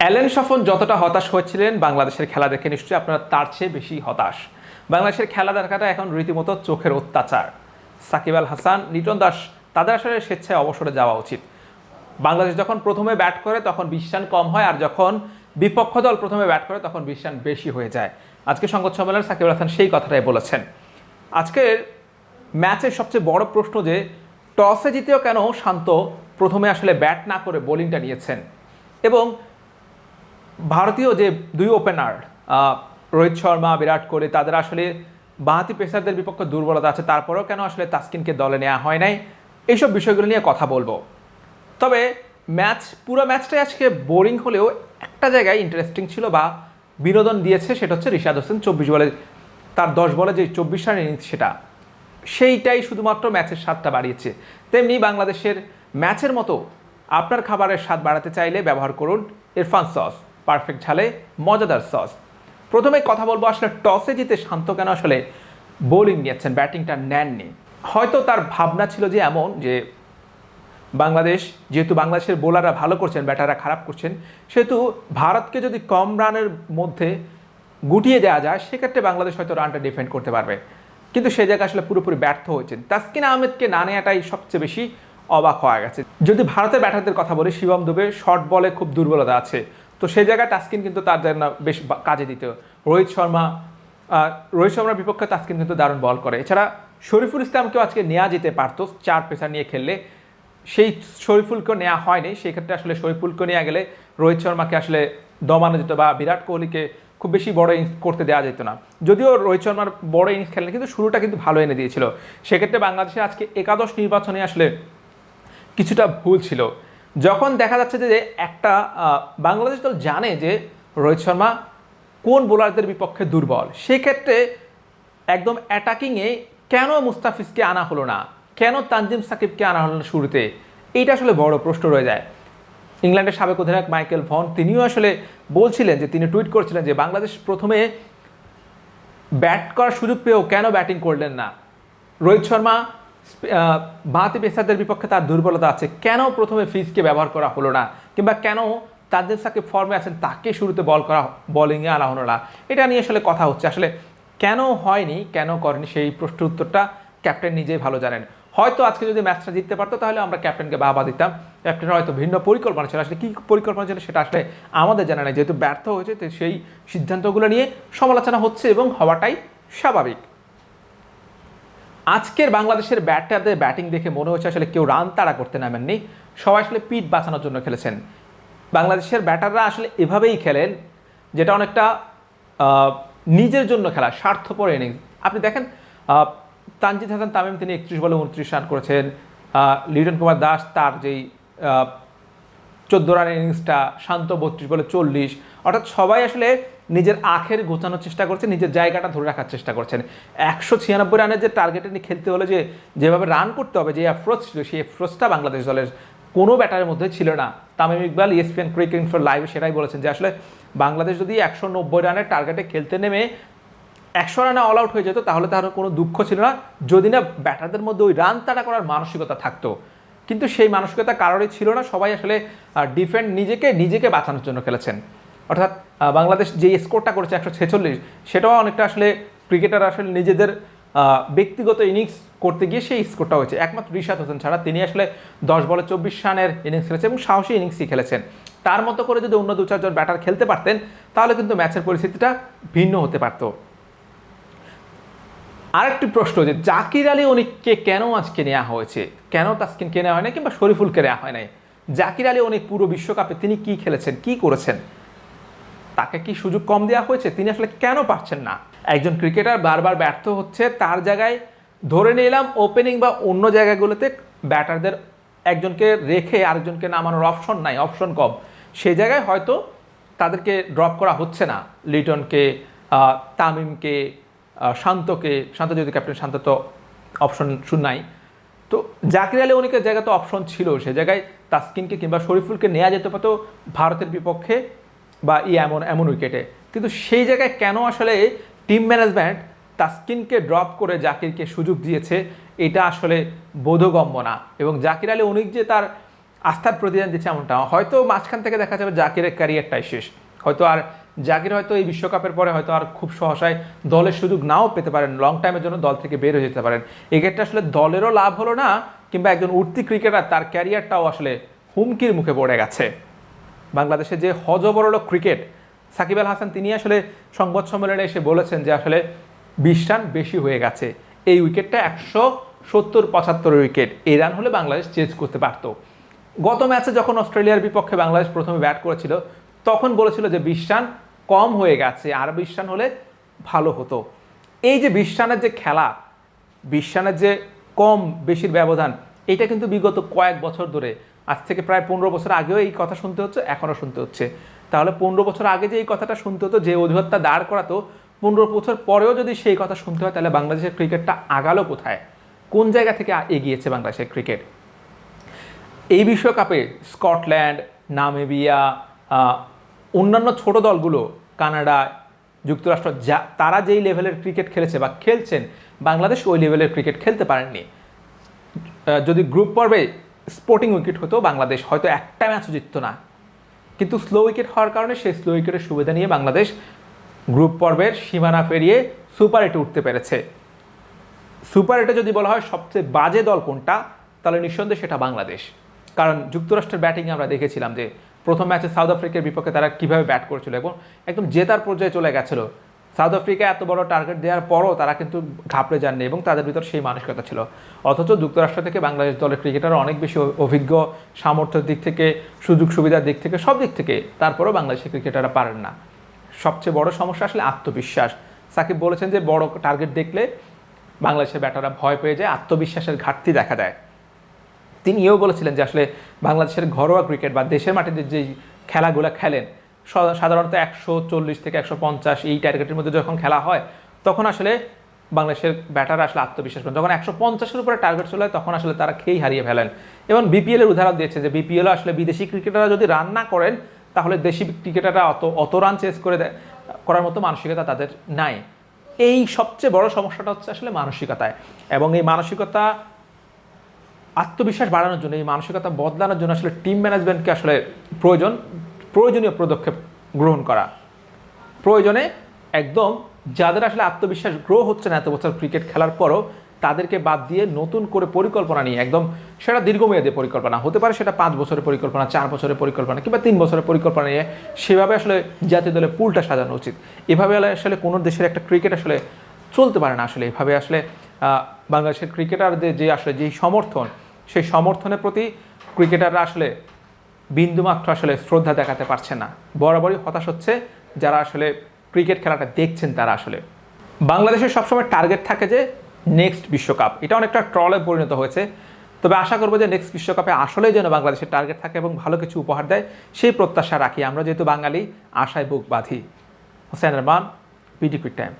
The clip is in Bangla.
অ্যালেন সফন যতটা হতাশ হয়েছিলেন বাংলাদেশের খেলা দেখে নিশ্চয়ই আপনারা তার চেয়ে বেশি হতাশ। বাংলাদেশের খেলা দেখাটা এখন রীতিমতো চোখের অত্যাচার। সাকিব আল হাসান, লিটন দাস তাদের আসলে স্বেচ্ছায় অবসরে যাওয়া উচিত। বাংলাদেশ যখন প্রথমে ব্যাট করে তখন 20 রান কম হয়, আর যখন বিপক্ষ দল প্রথমে ব্যাট করে তখন 20 রান বেশি হয়ে যায়। আজকে সংবাদ সম্মেলনে সাকিব আল হাসান সেই কথাটাই বলেছেন। আজকের ম্যাচের সবচেয়ে বড় প্রশ্ন যে টসে জিতেও কেন শান্ত প্রথমে আসলে ব্যাট না করে বোলিংটা নিয়েছেন, এবং ভারতীয় যে দুই ওপেনার রোহিত শর্মা, বিরাট কোহলি, তাদের আসলে বাঁহাতি পেসারদের বিপক্ষে দুর্বলতা আছে, তারপরেও কেন আসলে তাসকিনকে দলে নেওয়া হয় নাই, এইসব বিষয়গুলো নিয়ে কথা বলবো। তবে পুরো ম্যাচটাই আজকে বোরিং হলেও একটা জায়গায় ইন্টারেস্টিং ছিল বা বিনোদন দিয়েছে, সেটা হচ্ছে রিশাদ হোসেন 24 বলে তার 10 বলে যে 24 রান ইনিংস, সেইটাই শুধুমাত্র ম্যাচের স্বাদটা বাড়িয়েছে। তেমনি বাংলাদেশের ম্যাচের মতো আপনার খাবারের স্বাদ বাড়াতে চাইলে ব্যবহার করুন ইরফান সস, পারফেক্ট ঝালে মজাদার সস। প্রথমে কথা বলবো আসলে টসে জিতে শান্ত কেন আসলে বোলিং নিয়েছেন, ব্যাটিংটা নেননি। হয়তো তার ভাবনা ছিল যে এমন যে যেহেতু বাংলাদেশের বোলাররা ভালো করছেন, ব্যাটাররা খারাপ করছেন, সেহেতু ভারতকে যদি কম রানের মধ্যে গুটিয়ে দেওয়া যায় সেক্ষেত্রে বাংলাদেশ হয়তো রানটা ডিফেন্ড করতে পারবে। কিন্তু সে জায়গায় আসলে পুরোপুরি ব্যর্থ হয়েছেন। তাসকিন আহমেদকে না নেওয়াটাই সবচেয়ে বেশি অবাক হওয়া গেছে। যদি ভারতের ব্যাটারদের কথা বলি, শিবম দুবে শর্ট বলে খুব দুর্বলতা আছে, তো সেই জায়গায় তাসকিন কিন্তু তার জন্য বেশ কাজে দিত। রোহিত শর্মার বিপক্ষে তাসকিন কিন্তু দারুণ বল করে। এছাড়া শরীফুল ইসলামকেও আজকে নেওয়া যেতে পারতো 4 পেসার নিয়ে খেললে, সেই শরীফুলকেও নেওয়া হয়নি। সেই ক্ষেত্রে আসলে শরীফুলকে নেওয়া গেলে রোহিত শর্মাকে আসলে দমানো যেত বা বিরাট কোহলিকে খুব বেশি বড় ইনিংস করতে দেওয়া যেত না। যদিও রোহিত শর্মার বড় ইনিংস খেলেন, কিন্তু শুরুটা কিন্তু ভালো এনে দিয়েছিল। সেক্ষেত্রে বাংলাদেশে আজকে একাদশ নির্বাচনে আসলে কিছুটা ভুল ছিল। যখন দেখা যাচ্ছে যে একটা বাংলাদেশ দল জানে যে রোহিত শর্মা কোন বোলারদের বিপক্ষে দুর্বল, সেক্ষেত্রে একদম অ্যাটাকিংয়ে কেন মুস্তাফিজকে আনা হলো না, কেন তানজিম সাকিবকে আনা হলো না শুরুতে, এইটা আসলে বড় প্রশ্ন রয়ে যায়। ইংল্যান্ডের সাবেক অধিনায়ক মাইকেল ভন তিনিও আসলে বলছিলেন যে তিনি টুইট করেছিলেন যে বাংলাদেশ প্রথমে ব্যাট করার সুযোগ পেয়েও কেন ব্যাটিং করলেন না। রোহিত শর্মা বাঁহাতি পেসারদের বিপক্ষে তার দুর্বলতা আছে, কেন প্রথমে ফিজকে ব্যবহার করা হলো না, কিংবা কেন তানজিম সাকিব ফর্মে আছেন তাকে শুরুতে বোলিংয়ে আনা হলো না, এটা নিয়ে আসলে কথা হচ্ছে। আসলে কেন হয়নি, কেন করেনি, সেই প্রশ্নের উত্তরটা ক্যাপ্টেন নিজেই ভালো জানেন। হয়তো আজকে যদি ম্যাচটা জিততে পারতো তাহলে আমরা ক্যাপ্টেনকে বাহবা দিতাম। ক্যাপ্টেনের হয়তো ভিন্ন পরিকল্পনা ছিল, আসলে কী পরিকল্পনা ছিল সেটা আসলে আমাদের জানা নেই। যেহেতু ব্যর্থ হয়েছে, তো সেই সিদ্ধান্তগুলো নিয়ে সমালোচনা হচ্ছে এবং হওয়াটাই স্বাভাবিক। আজকের বাংলাদেশের ব্যাটারদের ব্যাটিং দেখে মনে হচ্ছে আসলে কেউ রান তাড়া করতে নামেননি, সবাই আসলে পিঠ বাঁচানোর জন্য খেলেছেন। বাংলাদেশের ব্যাটাররা আসলে এভাবেই খেলেন, যেটা অনেকটা নিজের জন্য খেলা, স্বার্থপর ইনিংস। আপনি দেখেন তানজিদ হাসান তামিম তিনি 31 বলে 29 রান করেছেন। লিটন কুমার দাস তার যেই 14 রানের ইনিংসটা, শান্ত 32 বলে 40, অর্থাৎ সবাই আসলে নিজের আখের গোছানোর চেষ্টা করছেন, নিজের জায়গাটা ধরে রাখার চেষ্টা করছেন। 196 রানের যে টার্গেটে নিয়ে খেলতে হলে যেভাবে রান করতে হবে, যে অ্যাপ্রোচ ছিল, সেই অ্যাপ্রোচটা বাংলাদেশ দলের কোনো ব্যাটারের মধ্যে ছিল না। Tamim Iqbal ESPN cricket info লাইভে সেটাই বলেছেন যে আসলে বাংলাদেশ যদি 190 রানের টার্গেটে খেলতে নেমে 100 রানে অল আউট হয়ে যেত তাহলে তার কোনো দুঃখ ছিল না, যদি না ব্যাটারদের মধ্যে ওই রান তাড়া করার মানসিকতা থাকতো। কিন্তু সেই মানসিকতা কারোরই ছিল না, সবাই আসলে ডিফেন্ড নিজেকে বাঁচানোর জন্য খেলেছেন। অর্থাৎ বাংলাদেশ যে স্কোরটা করেছে 146, সেটাও অনেকটা আসলে ক্রিকেটার আসলে নিজেদের ব্যক্তিগত ইনিংস করতে গিয়ে সেই স্কোরটা হয়েছে। একমাত্র রিশাদ হোসেন ছাড়া তিনি আসলে 10 বলে 24 রানের ইনিংস খেলেছেন এবং সাহসী ইনিংসই খেলেছেন। তার মতো করে যদি অন্য 2-4 জন ব্যাটার খেলতে পারতেন তাহলে কিন্তু ম্যাচের পরিস্থিতিটা ভিন্ন হতে পারত। আরেকটি প্রশ্ন যে জাকির আলী অনিককে কেন আজকে নেওয়া হয়েছে, কেন তাসকিনকে নেওয়া হয় না কিংবা শরীফুলকে নেওয়া হয় নাই। জাকির আলী অনিক পুরো বিশ্বকাপে তিনি কি খেলেছেন, কি করেছেন, তাকে কি সুযোগ কম দেওয়া হয়েছে, তিনি আসলে কেন পারছেন না। একজন ক্রিকেটার বারবার ব্যর্থ হচ্ছে, তার জায়গায় ধরে নিলাম ওপেনিং বা অন্য জায়গাগুলোতে ব্যাটারদের একজনকে রেখে আরেকজনকে নামানোর অপশন নাই, অপশন কম, সেই জায়গায় হয়তো তাদেরকে ড্রপ করা হচ্ছে না। লিটনকে, তামিমকে, শান্ত যদি ক্যাপ্টেন, শান্ত তো অপশন নাই। তো জাকির আলী অনিকের জায়গা তো অপশন ছিল, সে জায়গায় তাসকিনকে কিংবা শরীফুলকে নেওয়া যেতে পারতো ভারতের বিপক্ষে বা এমন উইকেটে। কিন্তু সেই জায়গায় কেন আসলে টিম ম্যানেজমেন্ট তাসকিনকে ড্রপ করে জাকিরকে সুযোগ দিয়েছে, এটা আসলে বোধগম্য না। এবং জাকির আলী অনিক যে তার আস্থার প্রতিদান দিচ্ছে এমনটা, হয়তো মাঝখান থেকে দেখা যাবে জাকিরের ক্যারিয়ারটাই শেষ, হয়তো আর জাকির হয়তো এই বিশ্বকাপের পরে হয়তো আর খুব সহসায় দলের সুযোগ নাও পেতে পারেন, লং টাইমের জন্য দল থেকে বের হয়ে যেতে পারেন। এক্ষেত্রে আসলে দলেরও লাভ হলো না, কিংবা একজন উঠতি ক্রিকেটার তার ক্যারিয়ারটাও আসলে হুমকির মুখে পড়ে গেছে। বাংলাদেশে যে হজবরল ক্রিকেট, সাকিব আল হাসান তিনি আসলে সংবাদ সম্মেলনে এসে বলেছেন যে আসলে 20 রান বেশি হয়ে গেছে, এই উইকেটটা 170-75 উইকেট, এই রান হলে বাংলাদেশ চেজ করতে পারতো। গত ম্যাচে যখন অস্ট্রেলিয়ার বিপক্ষে বাংলাদেশ প্রথমে ব্যাট করেছিল তখন বলেছিল যে 20 রান কম হয়ে গেছে, আর 20 রান হলে ভালো হতো। এই যে 20 রানের যে খেলা, 20 রানের যে কম বেশির ব্যবধান, এটা কিন্তু বিগত কয়েক বছর ধরে, আজ থেকে প্রায় 15 বছর আগেও এই কথা শুনতে হচ্ছে, এখনও শুনতে হচ্ছে। তাহলে 15 বছর আগে যে এই কথাটা শুনতে হতো, যে অজুহাতটা দাঁড় করাতো, 15 বছর পরেও যদি সেই কথা শুনতে হয়, তাহলে বাংলাদেশের ক্রিকেটটা আগালো কোথায়? কোন জায়গা থেকে এগিয়েছে বাংলাদেশের ক্রিকেট? এই বিশ্বকাপে স্কটল্যান্ড, নামিবিয়া, অন্যান্য ছোট দলগুলো, কানাডা, যুক্তরাষ্ট্র, তারা যেই লেভেলের ক্রিকেট খেলেছে বা খেলছেন, বাংলাদেশ ওই লেভেলের ক্রিকেট খেলতে পারেননি। যদি গ্রুপ পর্বে স্পোর্টিং উইকেট হতো, বাংলাদেশ হয়তো একটা ম্যাচও জিততো না, কিন্তু স্লো উইকেট হওয়ার কারণে সেই স্লো উইকেটের সুবিধা নিয়ে বাংলাদেশ গ্রুপ পর্বের সীমানা পেরিয়ে সুপার 8-এ উঠতে পেরেছে। সুপার 8-এ যদি বলা হয় সবচেয়ে বাজে দল কোনটা, তাহলে নিঃসন্দেহে সেটা বাংলাদেশ। কারণ যুক্তরাষ্ট্রের ব্যাটিং আমরা দেখেছিলাম যে প্রথম ম্যাচে সাউথ আফ্রিকার বিপক্ষে তারা কীভাবে ব্যাট করেছিল এবং একদম জেতার পর্যায়ে চলে গেছিল। সাউথ আফ্রিকা এত বড় টার্গেট দেওয়ার পরও তারা কিন্তু ঘাবড়ে যাননি এবং তাদের ভিতর সেই মানসিকতা ছিল। অথচ যুক্তরাষ্ট্র থেকে বাংলাদেশ দলের ক্রিকেটার অনেক বেশি অভিজ্ঞ, সামর্থ্যের দিক থেকে, সুযোগ সুবিধার দিক থেকে, সব দিক থেকে, তারপরেও বাংলাদেশের ক্রিকেটাররা পারেন না। সবচেয়ে বড় সমস্যা আসলে আত্মবিশ্বাস। সাকিব বলেছেন যে বড় টার্গেট দেখলে বাংলাদেশের ব্যাটাররা ভয় পেয়ে যায়, আত্মবিশ্বাসের ঘাটতি দেখা দেয়। তিনিও বলেছিলেন যে আসলে বাংলাদেশের ঘরোয়া ক্রিকেট বা দেশের মাটিতে যে খেলাগুলো খেলেন, সাধারণত 140 থেকে 150 এই টার্গেটের মধ্যে যখন খেলা হয়, তখন আসলে বাংলাদেশের ব্যাটাররা আসলে আত্মবিশ্বাস পান। যখন 150-এর উপরে টার্গেট চলে হয়, তখন আসলে তারা খেই হারিয়ে ফেলেন। এবং বিপিএলের উদাহরণ দিয়েছে যে বিপিএল আসলে বিদেশি ক্রিকেটাররা যদি রান না করেন, তাহলে দেশি ক্রিকেটাররা অত রান চেস করার মতো মানসিকতা তাদের নাই। এই সবচেয়ে বড় সমস্যাটা হচ্ছে আসলে মানসিকতায়, এবং এই মানসিকতা আত্মবিশ্বাস বাড়ানোর জন্য, এই মানসিকতা বদলানোর জন্য আসলে টিম ম্যানেজমেন্টকে আসলে প্রয়োজনীয় পদক্ষেপ গ্রহণ করা প্রয়োজনে। একদম যাদের আসলে আত্মবিশ্বাস গ্রো হচ্ছে না এত বছর ক্রিকেট খেলার পরও, তাদেরকে বাদ দিয়ে নতুন করে পরিকল্পনা নিয়ে, একদম সেটা দীর্ঘমেয়াদী পরিকল্পনা হতে পারে, সেটা 5 বছরের পরিকল্পনা, 4 বছরের পরিকল্পনা, কিংবা 3 বছরের পরিকল্পনা নিয়ে সেভাবে আসলে জাতীয় দলের পুলটা সাজানো উচিত। এভাবে আসলে কোনো দেশের একটা ক্রিকেট আসলে চলতে পারে না। আসলে এভাবে আসলে বাংলাদেশের ক্রিকেটারদের যে আসলে যেই সমর্থন, সেই সমর্থনের প্রতি ক্রিকেটাররা আসলে বিন্দুমাত্র আসলে শ্রদ্ধা দেখাতে পারছে না। বরাবরই হতাশ হচ্ছে যারা আসলে ক্রিকেট খেলাটা দেখছেন তারা। আসলে বাংলাদেশের সবসময় টার্গেট থাকে যে নেক্সট বিশ্বকাপ, এটা অনেকটা ট্রলে পরিণত হয়েছে। তবে আশা করবো যে নেক্সট বিশ্বকাপে আসলেই যেন বাংলাদেশের টার্গেট থাকে এবং ভালো কিছু উপহার দেয়, সেই প্রত্যাশা রাখি। আমরা যেহেতু বাঙালি, আশায় বুক বাঁধি। Hossain Arman, BD quick time.